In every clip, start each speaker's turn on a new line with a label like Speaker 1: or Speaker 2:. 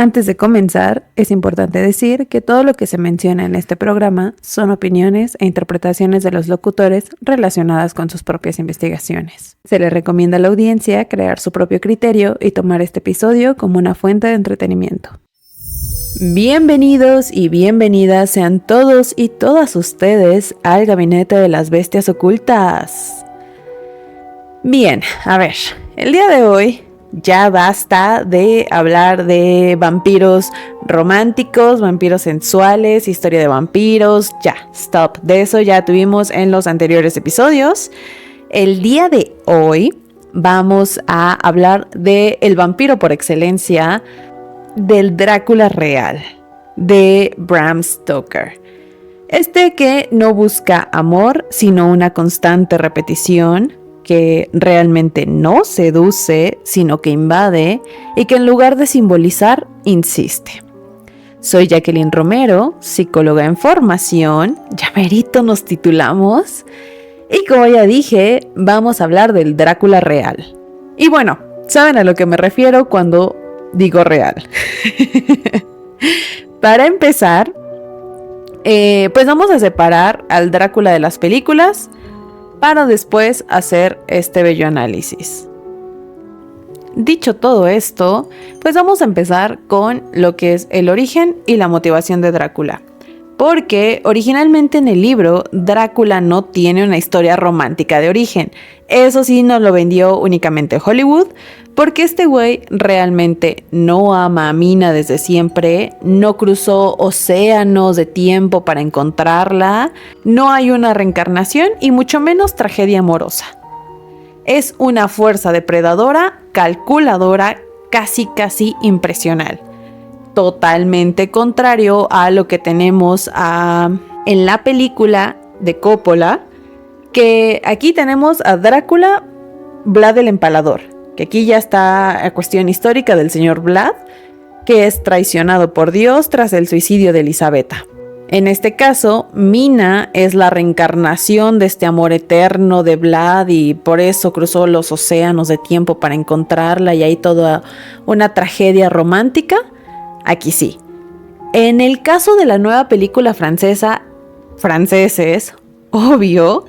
Speaker 1: Antes de comenzar, es importante decir que todo lo que se menciona en este programa son opiniones e interpretaciones de los locutores relacionadas con sus propias investigaciones. Se le recomienda a la audiencia crear su propio criterio y tomar este episodio como una fuente de entretenimiento. Bienvenidos y bienvenidas sean todos y todas ustedes al Gabinete de las Bestias Ocultas. Bien, a ver, el día de hoy ya basta de hablar de vampiros románticos, vampiros sensuales, historia de vampiros, ya, stop. De eso ya tuvimos en los anteriores episodios. El día de hoy vamos a hablar de el vampiro por excelencia, del Drácula real, de Bram Stoker. Este que no busca amor, sino una constante repetición, que realmente no seduce, sino que invade, y que en lugar de simbolizar, insiste. Soy Jacqueline Romero, psicóloga en formación, ya merito nos titulamos, y como ya dije, vamos a hablar del Drácula real. Y bueno, saben a lo que me refiero cuando digo real. Para empezar, pues vamos a separar al Drácula de las películas, para después hacer este bello análisis. Dicho todo esto, pues vamos a empezar con lo que es el origen y la motivación de Drácula. Porque originalmente en el libro, Drácula no tiene una historia romántica de origen. Eso sí nos lo vendió únicamente Hollywood, porque este güey realmente no ama a Mina desde siempre, no cruzó océanos de tiempo para encontrarla, no hay una reencarnación y mucho menos tragedia amorosa. Es una fuerza depredadora, calculadora, casi impresionante. Totalmente contrario a lo que tenemos en la película de Coppola, que aquí tenemos a Drácula, Vlad el Empalador, que aquí ya está a cuestión histórica del señor Vlad, que es traicionado por Dios tras el suicidio de Elisabetta. En este caso, Mina es la reencarnación de este amor eterno de Vlad y por eso cruzó los océanos de tiempo para encontrarla y hay toda una tragedia romántica. Aquí sí. En el caso de la nueva película francesa, franceses, obvio,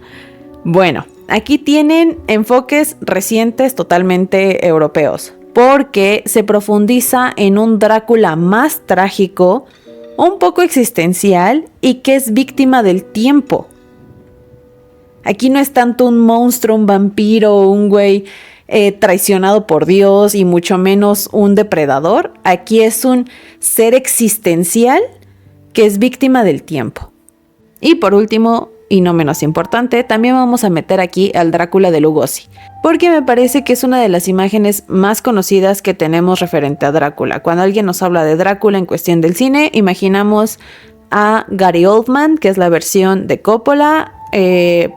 Speaker 1: bueno, aquí tienen enfoques recientes totalmente europeos, porque se profundiza en un Drácula más trágico, un poco existencial y que es víctima del tiempo. Aquí no es tanto un monstruo, un vampiro, un güey traicionado por Dios y mucho menos un depredador. Aquí es un ser existencial que es víctima del tiempo. Y por último, y no menos importante, también vamos a meter aquí al Drácula de Lugosi, porque me parece que es una de las imágenes más conocidas que tenemos referente a Drácula. Cuando alguien nos habla de Drácula en cuestión del cine, imaginamos a Gary Oldman, que es la versión de Coppola,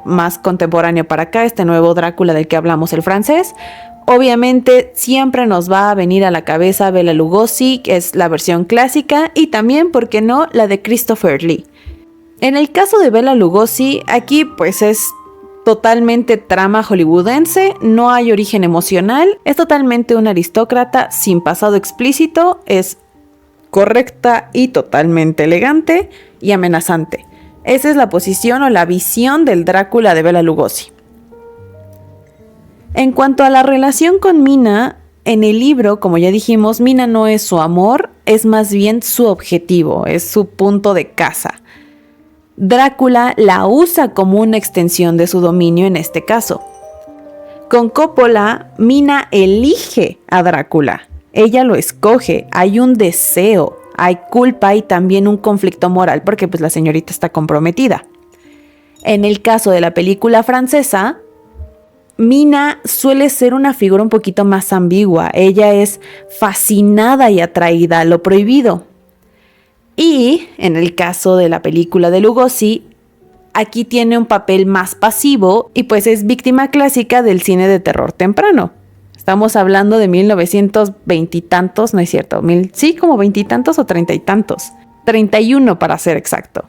Speaker 1: más contemporáneo para acá, este nuevo Drácula del que hablamos, el francés. Obviamente siempre nos va a venir a la cabeza Bela Lugosi, que es la versión clásica, y también, ¿por qué no?, la de Christopher Lee. En el caso de Bela Lugosi, aquí pues es totalmente trama hollywoodense, no hay origen emocional, es totalmente un aristócrata sin pasado explícito, es correcta y totalmente elegante y amenazante. Esa es la posición o la visión del Drácula de Bela Lugosi. En cuanto a la relación con Mina, en el libro, como ya dijimos, Mina no es su amor, es más bien su objetivo, es su punto de caza. Drácula la usa como una extensión de su dominio en este caso. Con Coppola, Mina elige a Drácula. Ella lo escoge, hay un deseo, hay culpa y también un conflicto moral porque pues la señorita está comprometida. En el caso de la película francesa, Mina suele ser una figura un poquito más ambigua. Ella es fascinada y atraída a lo prohibido. Y en el caso de la película de Lugosi, aquí tiene un papel más pasivo y pues es víctima clásica del cine de terror temprano. Estamos hablando de 1920 y tantos, no es cierto, sí, como 20 y tantos o 30 y tantos. 31 para ser exacto.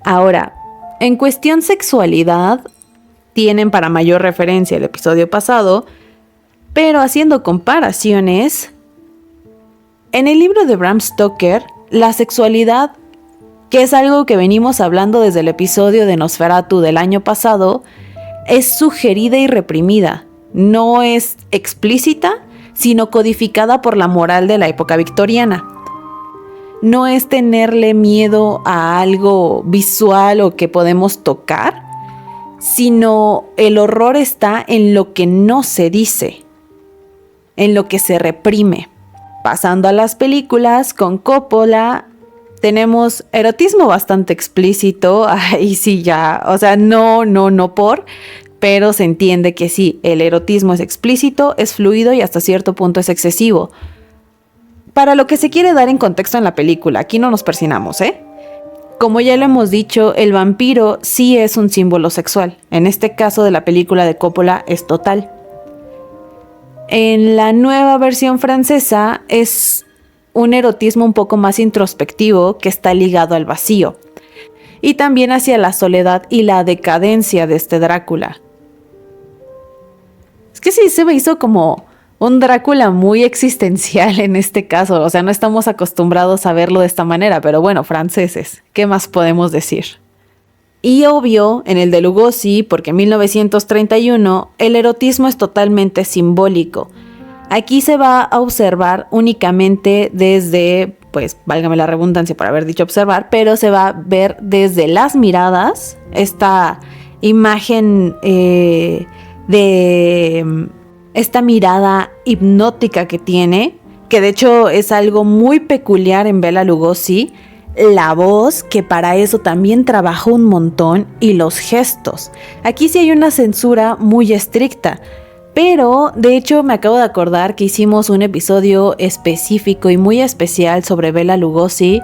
Speaker 1: Ahora, en cuestión sexualidad, tienen para mayor referencia el episodio pasado, pero haciendo comparaciones, En el libro de Bram Stoker, la sexualidad, que es algo que venimos hablando desde el episodio de Nosferatu del año pasado, es sugerida y reprimida. No es explícita, sino codificada por la moral de la época victoriana. No es tenerle miedo a algo visual o que podemos tocar, sino el horror está en lo que no se dice, en lo que se reprime. Pasando a las películas, con Coppola tenemos erotismo bastante explícito, ahí sí ya, o sea, no, pero se entiende que sí, el erotismo es explícito, es fluido y hasta cierto punto es excesivo. Para lo que se quiere dar en contexto en la película, aquí no nos persinamos, ¿eh? Como ya lo hemos dicho, el vampiro sí es un símbolo sexual. En este caso de la película de Coppola es total. En la nueva versión francesa es un erotismo un poco más introspectivo que está ligado al vacío. Y también hacia la soledad y la decadencia de este Drácula. Es que sí se me hizo como un Drácula muy existencial en este caso. O sea, no estamos acostumbrados a verlo de esta manera, pero bueno, franceses, ¿qué más podemos decir? Y obvio, en el de Lugosi, porque en 1931, el erotismo es totalmente simbólico. Aquí se va a observar únicamente desde, pues, válgame la redundancia por haber dicho observar, pero se va a ver desde las miradas, esta imagen de esta mirada hipnótica que tiene, que de hecho es algo muy peculiar en Bela Lugosi, la voz, que para eso también trabajó un montón, y los gestos. Aquí sí hay una censura muy estricta, pero de hecho me acabo de acordar que hicimos un episodio específico y muy especial sobre Bela Lugosi,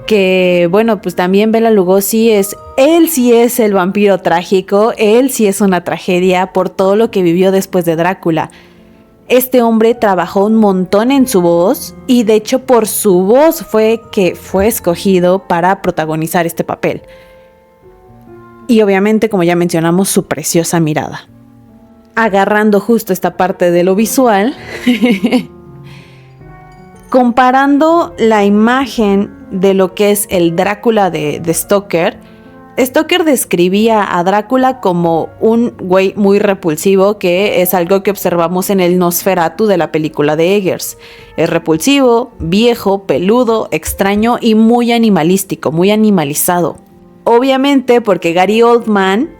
Speaker 1: que bueno, pues también Bela Lugosi él sí es el vampiro trágico, él sí es una tragedia por todo lo que vivió después de Drácula. Este hombre trabajó un montón en su voz y de hecho por su voz fue que fue escogido para protagonizar este papel. Y obviamente, como ya mencionamos, su preciosa mirada. Agarrando justo esta parte de lo visual, comparando la imagen de lo que es el Drácula de Stoker, Stoker describía a Drácula como un güey muy repulsivo, que es algo que observamos en el Nosferatu de la película de Eggers. Es repulsivo, viejo, peludo, extraño y muy animalístico, muy animalizado. Obviamente porque Gary Oldman,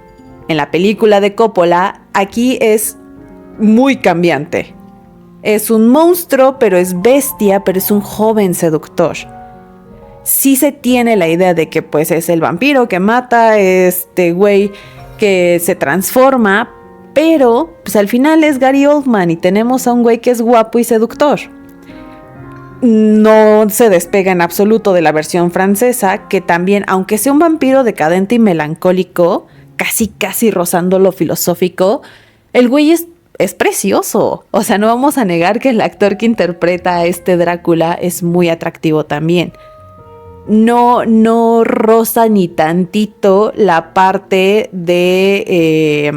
Speaker 1: en la película de Coppola, aquí es muy cambiante. Es un monstruo, pero es bestia, pero es un joven seductor. Sí se tiene la idea de que pues es el vampiro que mata, este güey que se transforma, pero pues al final es Gary Oldman y tenemos a un güey que es guapo y seductor. No se despega en absoluto de la versión francesa, que también, aunque sea un vampiro decadente y melancólico, casi rozando lo filosófico, el güey es precioso. O sea, no vamos a negar que el actor que interpreta a este Drácula es muy atractivo también. No roza ni tantito la parte de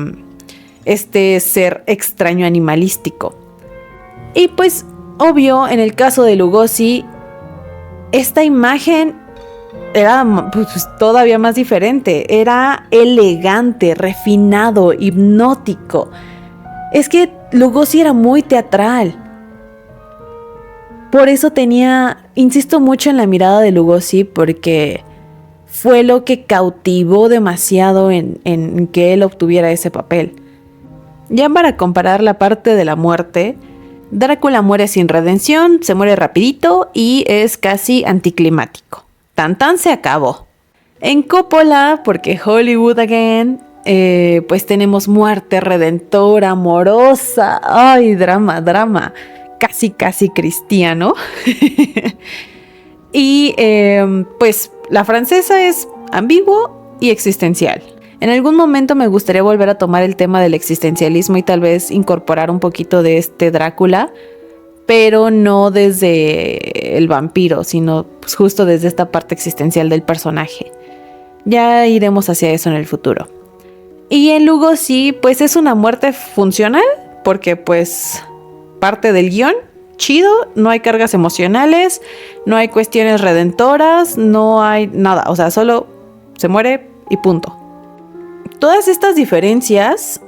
Speaker 1: este ser extraño animalístico. Y pues, obvio, en el caso de Lugosi, esta imagen era pues, todavía más diferente. Era elegante, refinado, hipnótico. Es que Lugosi era muy teatral. Por eso insisto mucho en la mirada de Lugosi, porque fue lo que cautivó demasiado en que él obtuviera ese papel. Ya para comparar la parte de la muerte, Drácula muere sin redención, se muere rapidito y es casi anticlimático. Tan se acabó. En Coppola, porque Hollywood again, pues tenemos muerte redentora, amorosa, ay, drama. Casi cristiano. Y pues la francesa es ambiguo y existencial. En algún momento me gustaría volver a tomar el tema del existencialismo y tal vez incorporar un poquito de este Drácula, pero no desde el vampiro, sino pues justo desde esta parte existencial del personaje. Ya iremos hacia eso en el futuro. Y en Lugosi pues es una muerte funcional, porque pues parte del guión, chido, no hay cargas emocionales, no hay cuestiones redentoras, no hay nada, o sea, solo se muere y punto. Todas estas diferencias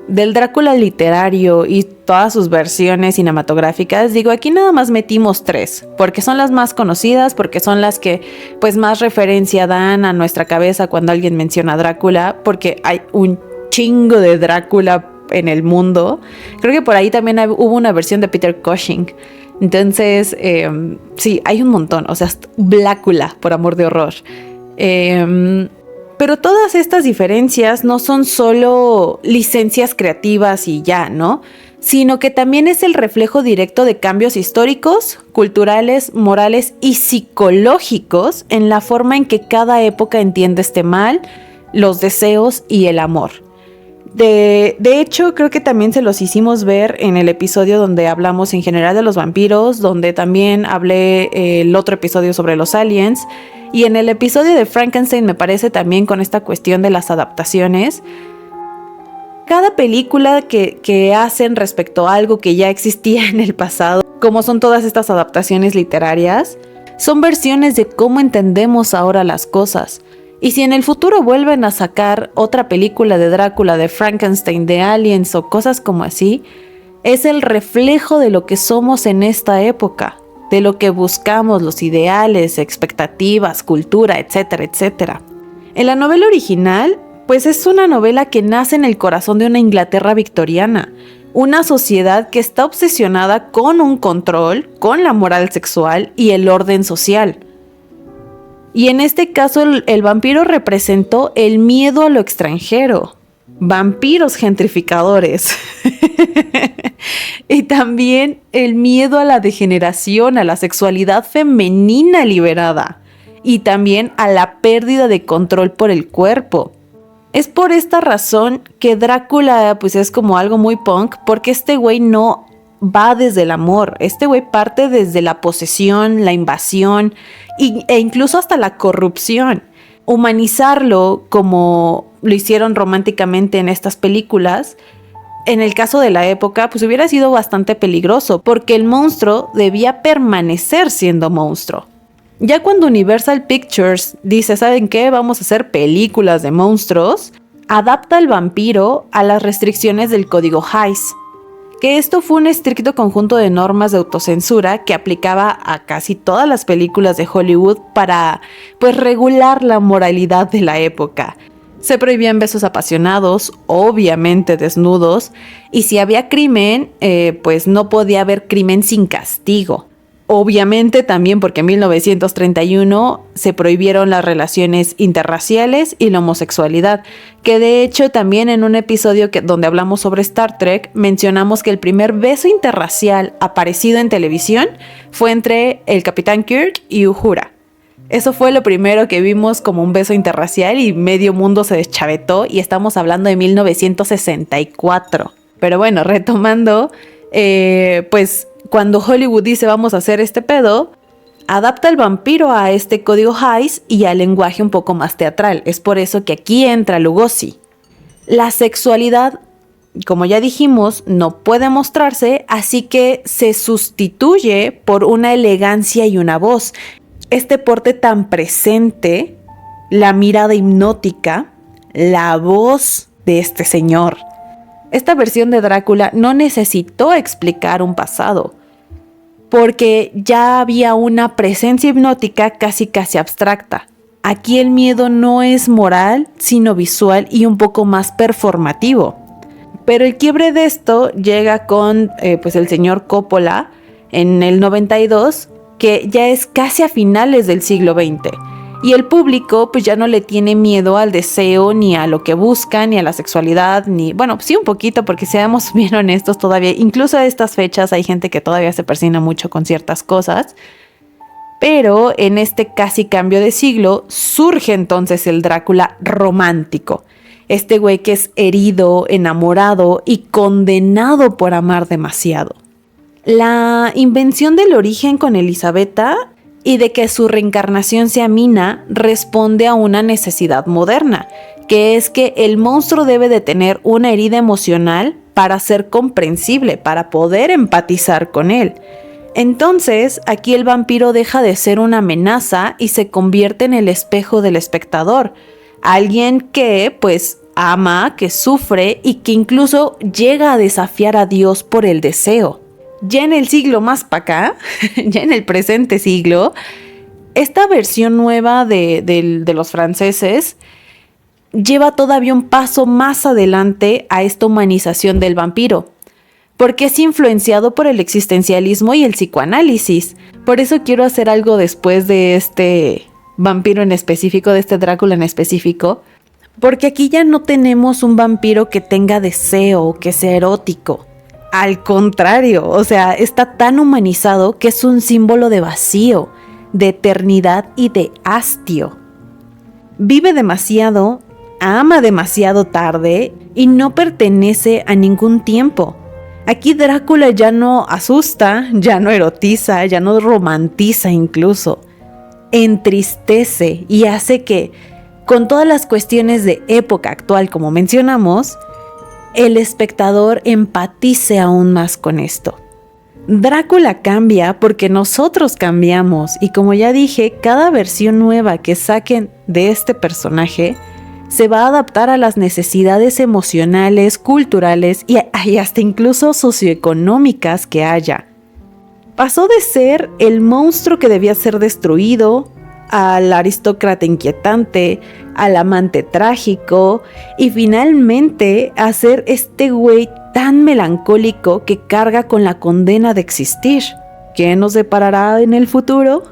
Speaker 1: del Drácula literario y todas sus versiones cinematográficas, digo, aquí nada más metimos 3, porque son las más conocidas, porque son las que pues más referencia dan a nuestra cabeza cuando alguien menciona Drácula, porque hay un chingo de Drácula en el mundo. Creo que por ahí también hubo una versión de Peter Cushing. Entonces, sí, hay un montón, o sea, Blácula, por amor de horror. Pero todas estas diferencias no son solo licencias creativas y ya, ¿no? Sino que también es el reflejo directo de cambios históricos, culturales, morales y psicológicos en la forma en que cada época entiende este mal, los deseos y el amor. De hecho, creo que también se los hicimos ver en el episodio donde hablamos en general de los vampiros, donde también hablé el otro episodio sobre los aliens, y en el episodio de Frankenstein me parece también con esta cuestión de las adaptaciones. Cada película que hacen respecto a algo que ya existía en el pasado, como son todas estas adaptaciones literarias, son versiones de cómo entendemos ahora las cosas. Y si en el futuro vuelven a sacar otra película de Drácula, de Frankenstein, de aliens o cosas como así, es el reflejo de lo que somos en esta época, de lo que buscamos, los ideales, expectativas, cultura, etcétera, etcétera. En la novela original, pues es una novela que nace en el corazón de una Inglaterra victoriana, una sociedad que está obsesionada con un control, con la moral sexual y el orden social. Y en este caso el vampiro representó el miedo a lo extranjero, vampiros gentrificadores y también el miedo a la degeneración, a la sexualidad femenina liberada y también a la pérdida de control por el cuerpo. Es por esta razón que Drácula pues es como algo muy punk, porque este güey no va desde el amor, este güey parte desde la posesión, la invasión e incluso hasta la corrupción. Humanizarlo como lo hicieron románticamente en estas películas, en el caso de la época, pues hubiera sido bastante peligroso, porque el monstruo debía permanecer siendo monstruo. Ya cuando Universal Pictures dice, ¿saben qué? Vamos a hacer películas de monstruos, adapta al vampiro a las restricciones del código Hays, que esto fue un estricto conjunto de normas de autocensura que aplicaba a casi todas las películas de Hollywood para, pues, regular la moralidad de la época. Se prohibían besos apasionados, obviamente desnudos, y si había crimen, pues no podía haber crimen sin castigo. Obviamente también porque en 1931 se prohibieron las relaciones interraciales y la homosexualidad, que de hecho también en un episodio donde hablamos sobre Star Trek mencionamos que el primer beso interracial aparecido en televisión fue entre el Capitán Kirk y Uhura. Eso fue lo primero que vimos como un beso interracial y medio mundo se deschavetó, y estamos hablando de 1964. Pero bueno, retomando, pues cuando Hollywood dice vamos a hacer este pedo, adapta el vampiro a este código Hays y al lenguaje un poco más teatral. Es por eso que aquí entra Lugosi. La sexualidad, como ya dijimos, no puede mostrarse, así que se sustituye por una elegancia y una voz. Este porte tan presente, la mirada hipnótica, la voz de este señor. Esta versión de Drácula no necesitó explicar un pasado, porque ya había una presencia hipnótica casi abstracta. Aquí el miedo no es moral, sino visual y un poco más performativo. Pero el quiebre de esto llega con pues el señor Coppola en el 92, que ya es casi a finales del siglo XX. Y el público pues ya no le tiene miedo al deseo, ni a lo que busca, ni a la sexualidad, ni... Bueno, sí un poquito, porque seamos bien honestos todavía, incluso a estas fechas hay gente que todavía se persina mucho con ciertas cosas. Pero en este casi cambio de siglo surge entonces el Drácula romántico. Este güey que es herido, enamorado y condenado por amar demasiado. La invención del origen con Elisabetta y de que su reencarnación sea Mina responde a una necesidad moderna, que es que el monstruo debe de tener una herida emocional para ser comprensible, para poder empatizar con él. Entonces, aquí el vampiro deja de ser una amenaza y se convierte en el espejo del espectador. Alguien que, pues, ama, que sufre y que incluso llega a desafiar a Dios por el deseo. Ya en el siglo más para acá, ya en el presente siglo, esta versión nueva de los franceses lleva todavía un paso más adelante a esta humanización del vampiro, porque es influenciado por el existencialismo y el psicoanálisis. Por eso quiero hacer algo después de este vampiro en específico, de este Drácula en específico, porque aquí ya no tenemos un vampiro que tenga deseo o que sea erótico. Al contrario, o sea, está tan humanizado que es un símbolo de vacío, de eternidad y de hastio. Vive demasiado, ama demasiado tarde y no pertenece a ningún tiempo. Aquí Drácula ya no asusta, ya no erotiza, ya no romantiza incluso. Entristece y hace que, con todas las cuestiones de época actual como mencionamos, el espectador empatice aún más con esto. Drácula cambia porque nosotros cambiamos y como ya dije, cada versión nueva que saquen de este personaje se va a adaptar a las necesidades emocionales, culturales y hasta incluso socioeconómicas que haya. Pasó de ser el monstruo que debía ser destruido, al aristócrata inquietante, al amante trágico y finalmente a ser este güey tan melancólico que carga con la condena de existir. ¿Qué nos deparará en el futuro?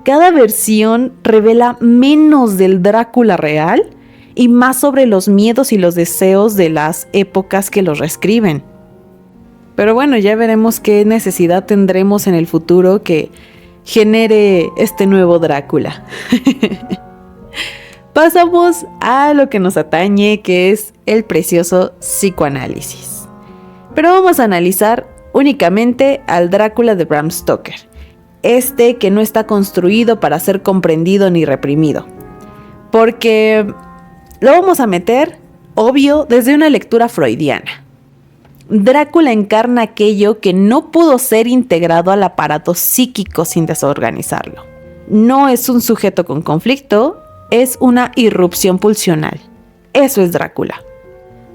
Speaker 1: Cada versión revela menos del Drácula real y más sobre los miedos y los deseos de las épocas que los reescriben. Pero bueno, ya veremos qué necesidad tendremos en el futuro que genere este nuevo Drácula. Pasamos a lo que nos atañe, que es el precioso psicoanálisis. Pero vamos a analizar únicamente al Drácula de Bram Stoker. Este que no está construido para ser comprendido ni reprimido. Porque lo vamos a meter, obvio, desde una lectura freudiana. Drácula encarna aquello que no pudo ser integrado al aparato psíquico sin desorganizarlo. No es un sujeto con conflicto, es una irrupción pulsional. Eso es Drácula.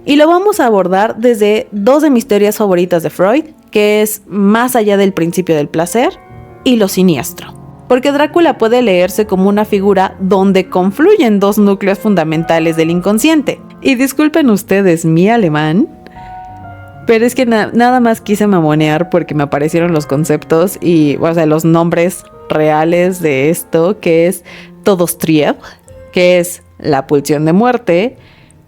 Speaker 1: Y lo vamos a abordar desde dos de mis teorías favoritas de Freud, que es Más allá del principio del placer y Lo siniestro. Porque Drácula puede leerse como una figura donde confluyen dos núcleos fundamentales del inconsciente. Y disculpen ustedes mi alemán, pero es que nada más quise mamonear porque me aparecieron los conceptos y, o sea, los nombres reales de esto, que es Todostrieb, que es la pulsión de muerte,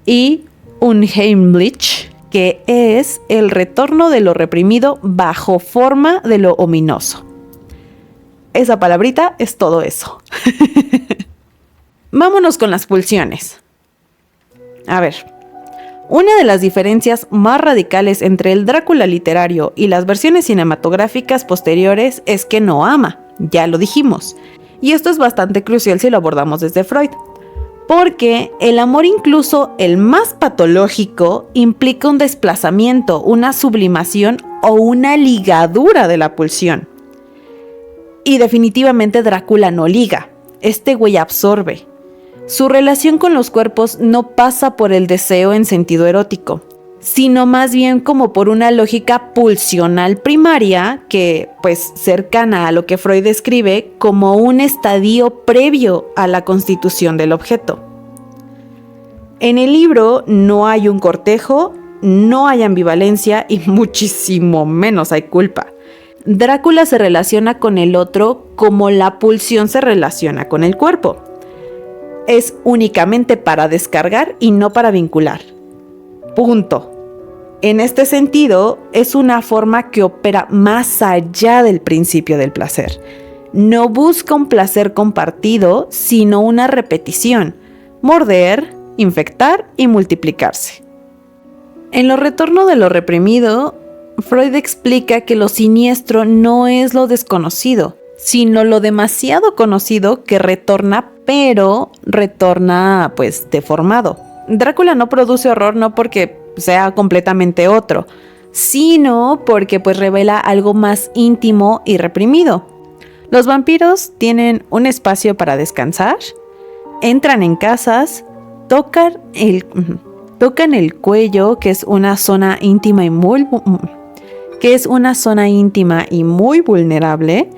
Speaker 1: y Unheimlich, que es el retorno de lo reprimido bajo forma de lo ominoso. Esa palabrita es todo eso. Vámonos con las pulsiones. A ver, una de las diferencias más radicales entre el Drácula literario y las versiones cinematográficas posteriores es que no ama, ya lo dijimos. Y esto es bastante crucial si lo abordamos desde Freud. Porque el amor, incluso el más patológico, implica un desplazamiento, una sublimación o una ligadura de la pulsión. Y definitivamente Drácula no liga, este güey absorbe. Su relación con los cuerpos no pasa por el deseo en sentido erótico, sino más bien como por una lógica pulsional primaria que, pues, cercana a lo que Freud describe como un estadio previo a la constitución del objeto. En el libro no hay un cortejo, no hay ambivalencia y muchísimo menos hay culpa. Drácula se relaciona con el otro como la pulsión se relaciona con el cuerpo. Es únicamente para descargar y no para vincular. Punto. En este sentido, es una forma que opera más allá del principio del placer. No busca un placer compartido, sino una repetición. Morder, infectar y multiplicarse. En Lo retorno de lo reprimido, Freud explica que lo siniestro no es lo desconocido, sino lo demasiado conocido que retorna, pero retorna pues deformado. Drácula no produce horror no porque sea completamente otro, sino porque pues revela algo más íntimo y reprimido. Los vampiros tienen un espacio para descansar, entran en casas, tocan el cuello, que es una zona íntima y muy vulnerable,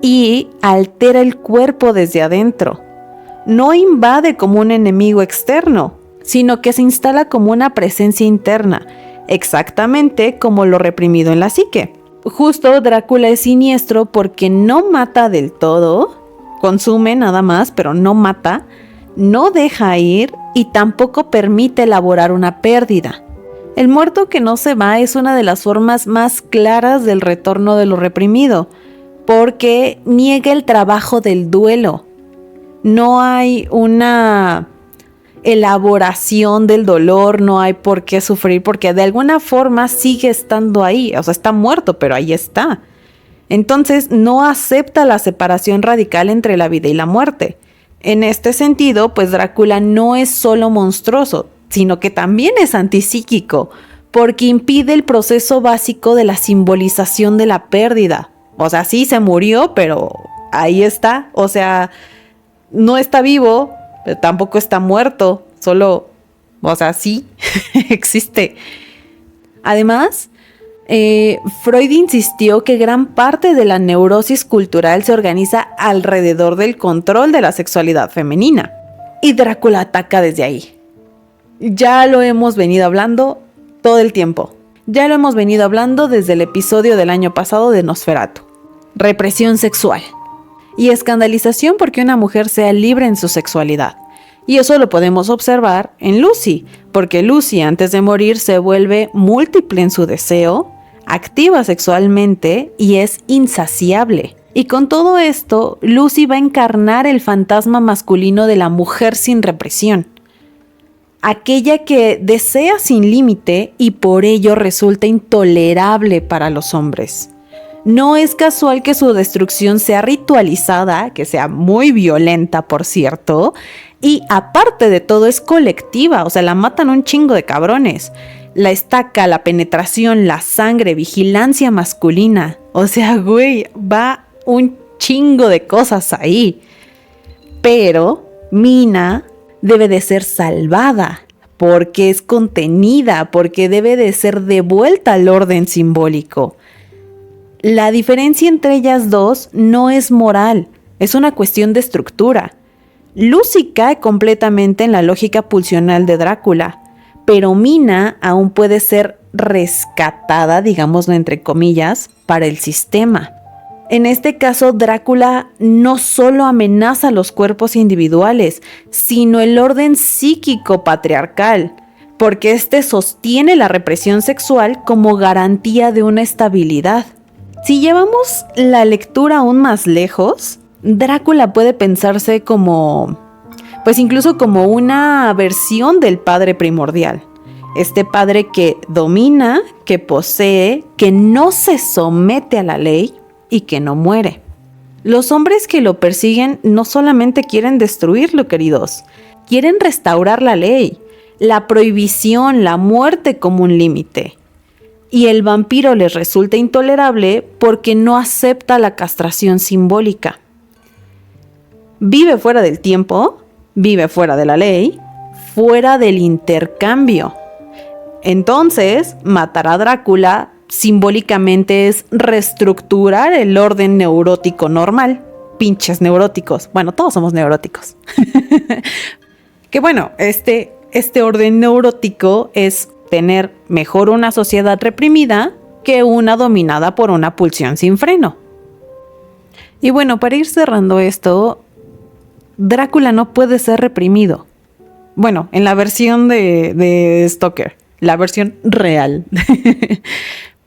Speaker 1: y altera el cuerpo desde adentro. No invade como un enemigo externo, sino que se instala como una presencia interna, exactamente como lo reprimido en la psique. Justo Drácula es siniestro porque no mata del todo, consume nada más, pero no mata, no deja ir y tampoco permite elaborar una pérdida. El muerto que no se va es una de las formas más claras del retorno de lo reprimido, porque niega el trabajo del duelo. No hay una elaboración del dolor, no hay por qué sufrir, porque de alguna forma sigue estando ahí, o sea, está muerto, pero ahí está. Entonces no acepta la separación radical entre la vida y la muerte. En este sentido, pues Drácula no es solo monstruoso, sino que también es antipsíquico, porque impide el proceso básico de la simbolización de la pérdida. O sea, sí se murió, pero ahí está, o sea, no está vivo, pero tampoco está muerto, solo, o sea, sí, existe. Además, Freud insistió que gran parte de la neurosis cultural se organiza alrededor del control de la sexualidad femenina. Y Drácula ataca desde ahí. Ya lo hemos venido hablando todo el tiempo. Ya lo hemos venido hablando desde el episodio del año pasado de Nosferatu. Represión sexual. Y escandalización porque una mujer sea libre en su sexualidad. Y eso lo podemos observar en Lucy, porque Lucy antes de morir se vuelve múltiple en su deseo, activa sexualmente y es insaciable. Y con todo esto, Lucy va a encarnar el fantasma masculino de la mujer sin represión. Aquella que desea sin límite y por ello resulta intolerable para los hombres. No es casual que su destrucción sea ritualizada, que sea muy violenta, por cierto, y aparte de todo es colectiva, o sea, la matan un chingo de cabrones. La estaca, la penetración, la sangre, vigilancia masculina, o sea, güey, va un chingo de cosas ahí. Pero Mina debe de ser salvada, porque es contenida, porque debe de ser devuelta al orden simbólico. La diferencia entre ellas dos no es moral, es una cuestión de estructura. Lucy cae completamente en la lógica pulsional de Drácula, pero Mina aún puede ser rescatada, digámoslo entre comillas, para el sistema. En este caso, Drácula no solo amenaza los cuerpos individuales, sino el orden psíquico patriarcal, porque este sostiene la represión sexual como garantía de una estabilidad. Si llevamos la lectura aún más lejos, Drácula puede pensarse como, pues incluso como una versión del padre primordial. Este padre que domina, que posee, que no se somete a la ley y que no muere. Los hombres que lo persiguen no solamente quieren destruirlo, queridos, quieren restaurar la ley, la prohibición, la muerte como un límite. Y el vampiro les resulta intolerable porque no acepta la castración simbólica. Vive fuera del tiempo, vive fuera de la ley, fuera del intercambio. Entonces, matar a Drácula simbólicamente es reestructurar el orden neurótico normal. Pinches neuróticos. Bueno, todos somos neuróticos. Que bueno, este orden neurótico es tener mejor una sociedad reprimida que una dominada por una pulsión sin freno. Y bueno, para ir cerrando esto, Drácula no puede ser reprimido. Bueno, en la versión de Stoker, la versión real.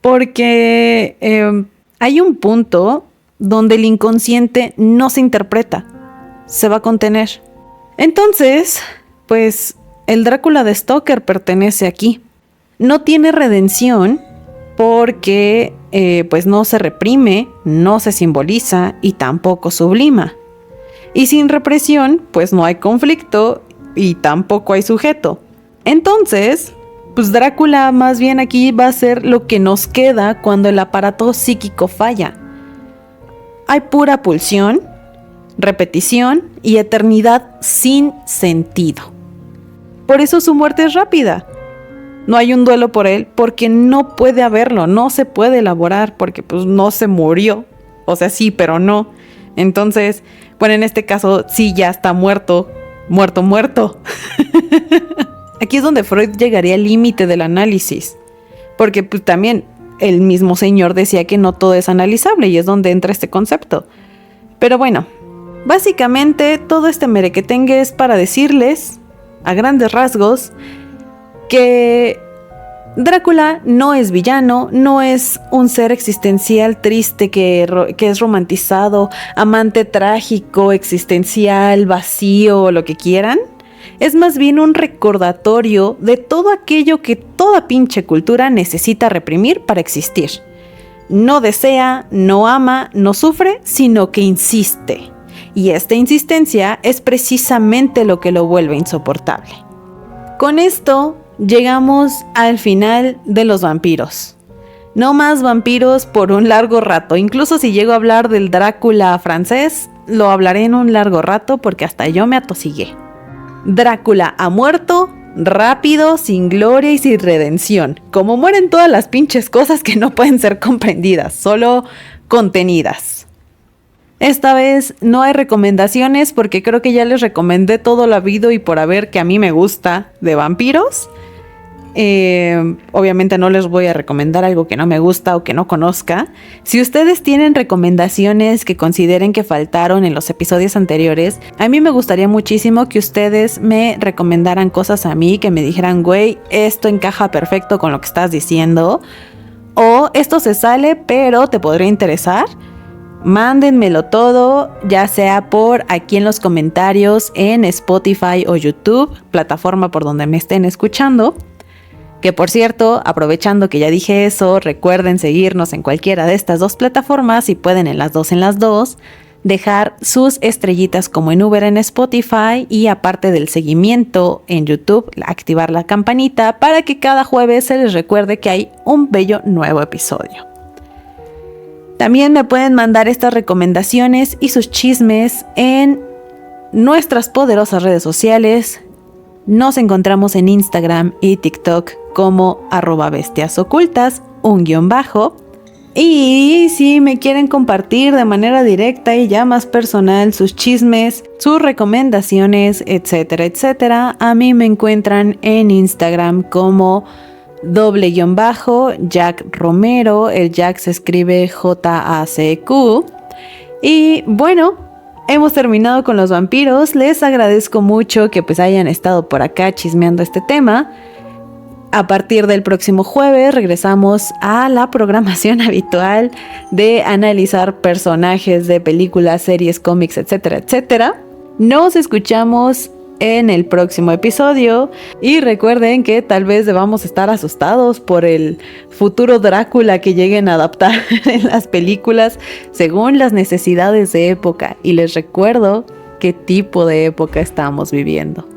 Speaker 1: Porque hay un punto donde el inconsciente no se interpreta, se va a contener. Entonces, pues el Drácula de Stoker pertenece aquí. No tiene redención porque pues no se reprime, no se simboliza y tampoco sublima. Y sin represión, pues no hay conflicto y tampoco hay sujeto. Entonces, pues Drácula más bien aquí va a ser lo que nos queda cuando el aparato psíquico falla. Hay pura pulsión, repetición y eternidad sin sentido. Por eso su muerte es rápida. No hay un duelo por él porque no puede haberlo, no se puede elaborar porque pues no se murió. O sea, sí, pero no. Entonces, bueno, en este caso sí ya está muerto. Aquí es donde Freud llegaría al límite del análisis. Porque pues también el mismo señor decía que no todo es analizable y es donde entra este concepto. Pero bueno, básicamente todo este merequetengue es para decirles, a grandes rasgos, que Drácula no es villano, no es un ser existencial triste que es romantizado, amante trágico, existencial, vacío, lo que quieran. Es más bien un recordatorio de todo aquello que toda pinche cultura necesita reprimir para existir. No desea, no ama, no sufre, sino que insiste. Y esta insistencia es precisamente lo que lo vuelve insoportable. Con esto llegamos al final de los vampiros. No más vampiros por un largo rato. Incluso si llego a hablar del Drácula francés, lo hablaré en un largo rato porque hasta yo me atosigué. Drácula ha muerto, rápido, sin gloria y sin redención. Como mueren todas las pinches cosas que no pueden ser comprendidas, solo contenidas. Esta vez no hay recomendaciones porque creo que ya les recomendé todo lo habido y por haber que a mí me gusta de vampiros. Obviamente no les voy a recomendar algo que no me gusta o que no conozca. Si ustedes tienen recomendaciones que consideren que faltaron en los episodios anteriores, a mí me gustaría muchísimo que ustedes me recomendaran cosas a mí, que me dijeran, güey, esto encaja perfecto con lo que estás diciendo, o esto se sale pero te podría interesar. Mándenmelo todo, ya sea por aquí en los comentarios en Spotify o YouTube, plataforma por donde me estén escuchando. Que por cierto, aprovechando que ya dije eso, recuerden seguirnos en cualquiera de estas dos plataformas, si pueden en las dos, dejar sus estrellitas como en Uber en Spotify y aparte del seguimiento en YouTube, activar la campanita para que cada jueves se les recuerde que hay un bello nuevo episodio. También me pueden mandar estas recomendaciones y sus chismes en nuestras poderosas redes sociales. Nos encontramos en Instagram y TikTok como @bestiasocultas, _. Y si me quieren compartir de manera directa y ya más personal sus chismes, sus recomendaciones, etcétera, etcétera, a mí me encuentran en Instagram como _Jack Romero. El Jack se escribe JACQ. Y bueno, hemos terminado con los vampiros. Les agradezco mucho que pues hayan estado por acá chismeando este tema. A partir del próximo jueves regresamos a la programación habitual de analizar personajes de películas, series, cómics, etcétera, etcétera. Nos escuchamos en el próximo episodio y recuerden que tal vez debamos estar asustados por el futuro Drácula que lleguen a adaptar en las películas según las necesidades de época, y les recuerdo qué tipo de época estamos viviendo.